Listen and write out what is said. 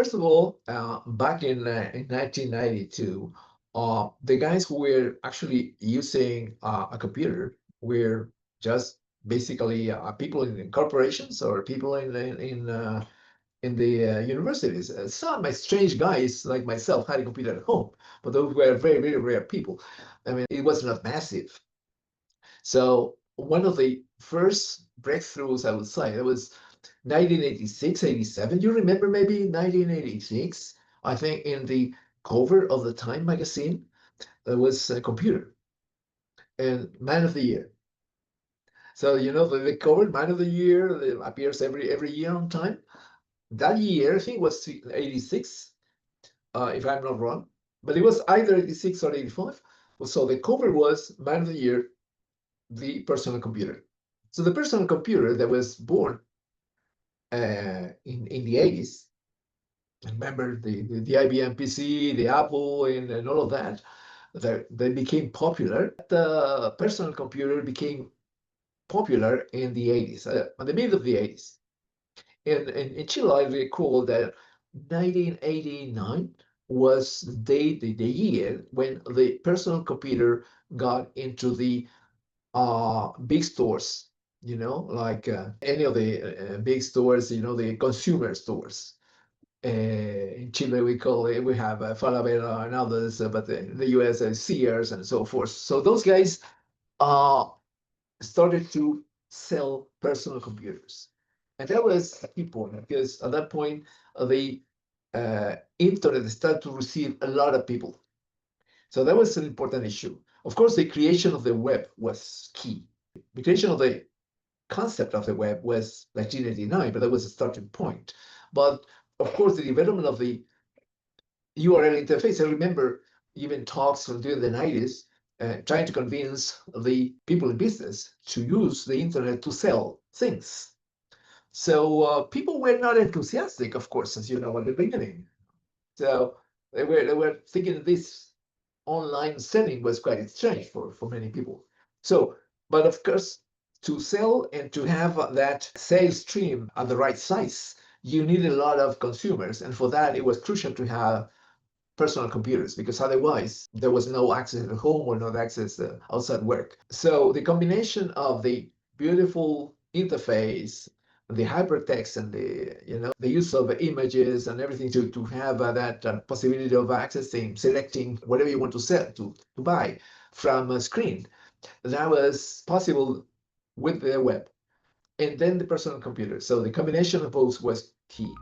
first of all, back in 1992, the guys who were actually using a computer were just basically people in corporations or people in the universities. Some strange guys like myself had a computer at home, but those were very, very rare people. I mean, it was not massive. So one of the first breakthroughs, I would say, that was 1986, 87. You remember maybe 1986? I think in the cover of the Time magazine, there was a computer and Man of the Year. So you know the cover Man of the Year appears every year on Time. That year, I think it was 86, if I'm not wrong, but it was either 86 or 85. So the cover was Man of the Year, the personal computer. So the personal computer that was born in the 80s, remember the IBM PC, the Apple, and all of that, they became popular. The personal computer became popular in the 80s, at the middle of the 80s. In Chile, I recall that 1989 was the year when the personal computer got into the big stores, like any of the big stores, the consumer stores. In Chile, we have Falabella and others, but in the US, Sears and so forth. So those guys uh, started to sell personal computers. And that was a key point because at that point, the internet started to receive a lot of people. So that was an important issue. Of course, the creation of the web was key. The creation of the concept of the web was 1989, but that was a starting point. But of course, the development of the URL interface, I remember even talks from during the 90s trying to convince the people in business to use the internet to sell things. So people were not enthusiastic, of course, as you know, at the beginning. So they were thinking this online selling was quite strange for many people. So, but of course, to sell and to have that sales stream at the right size, you need a lot of consumers. And for that, it was crucial to have personal computers because otherwise there was no access at home or no access outside work. So the combination of the beautiful interface, the hypertext, and the use of images and everything to have that possibility of accessing, selecting whatever you want to sell to buy from a screen, that was possible with the web, and then the personal computer. So the combination of both was key.